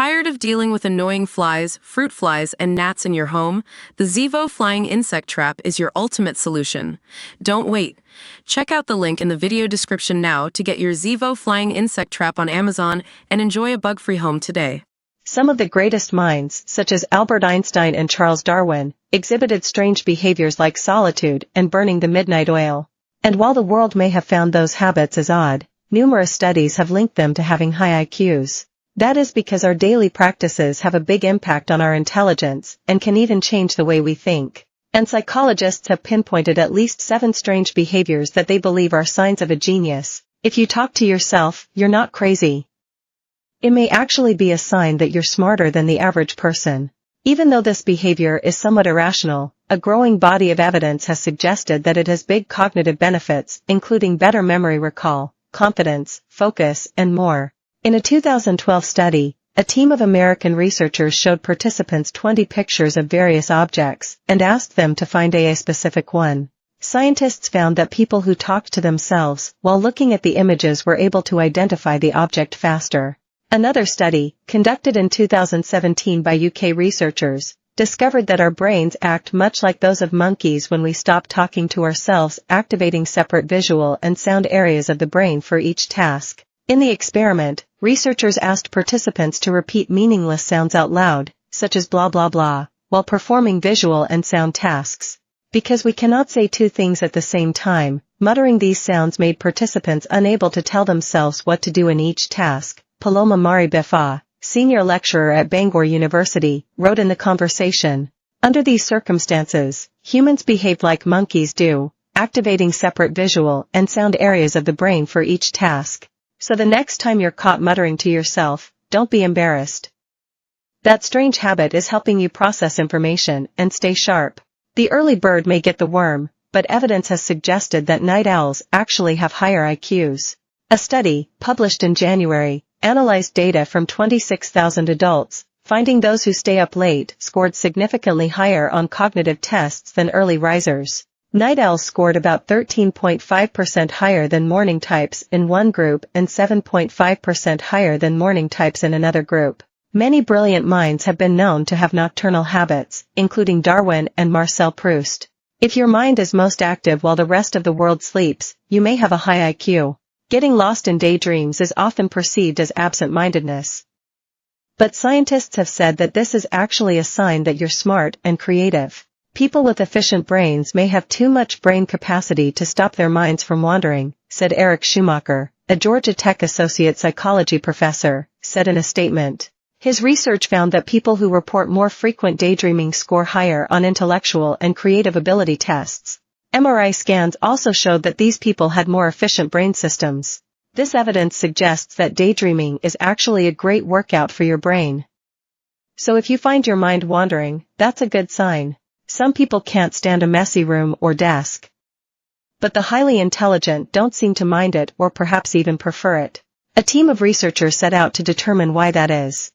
Tired of dealing with annoying flies, fruit flies, and gnats in your home? The Zevo Flying Insect Trap is your ultimate solution. Don't wait. Check out the link in the video description now to get your Zevo Flying Insect Trap on Amazon and enjoy a bug-free home today. Some of the greatest minds, such as Albert Einstein and Charles Darwin, exhibited strange behaviors like solitude and burning the midnight oil. And while the world may have found those habits as odd, numerous studies have linked them to having high IQs. That is because our daily practices have a big impact on our intelligence and can even change the way we think. And psychologists have pinpointed at least 7 strange behaviors that they believe are signs of a genius. If you talk to yourself, you're not crazy. It may actually be a sign that you're smarter than the average person. Even though this behavior is somewhat irrational, a growing body of evidence has suggested that it has big cognitive benefits, including better memory recall, confidence, focus, and more. In a 2012 study, a team of American researchers showed participants 20 pictures of various objects and asked them to find a specific one. Scientists found that people who talked to themselves while looking at the images were able to identify the object faster. Another study, conducted in 2017 by UK researchers, discovered that our brains act much like those of monkeys when we stop talking to ourselves, activating separate visual and sound areas of the brain for each task. In the experiment, researchers asked participants to repeat meaningless sounds out loud, such as blah blah blah, while performing visual and sound tasks. Because we cannot say 2 things at the same time, muttering these sounds made participants unable to tell themselves what to do in each task. Paloma Mari-Befa, senior lecturer at Bangor University, wrote in the conversation, "Under these circumstances, humans behaved like monkeys do, activating separate visual and sound areas of the brain for each task. So the next time you're caught muttering to yourself, don't be embarrassed. That strange habit is helping you process information and stay sharp. The early bird may get the worm, but evidence has suggested that night owls actually have higher IQs." A study, published in January, analyzed data from 26,000 adults, finding those who stay up late scored significantly higher on cognitive tests than early risers. Night owls scored about 13.5% higher than morning types in one group and 7.5% higher than morning types in another group. Many brilliant minds have been known to have nocturnal habits, including Darwin and Marcel Proust. If your mind is most active while the rest of the world sleeps, you may have a high IQ. Getting lost in daydreams is often perceived as absent-mindedness. But scientists have said that this is actually a sign that you're smart and creative. People with efficient brains may have too much brain capacity to stop their minds from wandering, said Eric Schumacher, a Georgia Tech associate psychology professor, said in a statement. His research found that people who report more frequent daydreaming score higher on intellectual and creative ability tests. MRI scans also showed that these people had more efficient brain systems. This evidence suggests that daydreaming is actually a great workout for your brain. So if you find your mind wandering, that's a good sign. Some people can't stand a messy room or desk. But the highly intelligent don't seem to mind it or perhaps even prefer it. A team of researchers set out to determine why that is.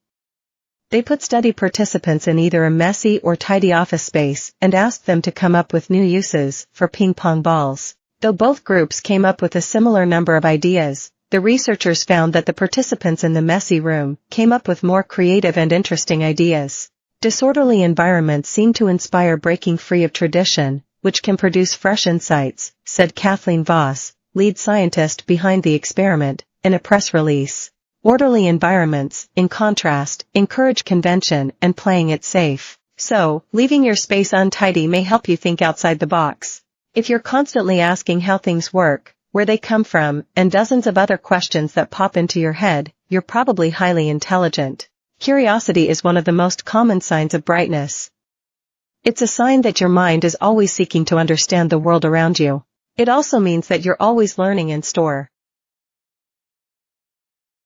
They put study participants in either a messy or tidy office space and asked them to come up with new uses for ping pong balls. Though both groups came up with a similar number of ideas, the researchers found that the participants in the messy room came up with more creative and interesting ideas. Disorderly environments seem to inspire breaking free of tradition, which can produce fresh insights, said Kathleen Voss, lead scientist behind the experiment, in a press release. Orderly environments, in contrast, encourage convention and playing it safe. So, leaving your space untidy may help you think outside the box. If you're constantly asking how things work, where they come from, and dozens of other questions that pop into your head, you're probably highly intelligent. Curiosity is one of the most common signs of brightness. It's a sign that your mind is always seeking to understand the world around you. It also means that you're always learning in store.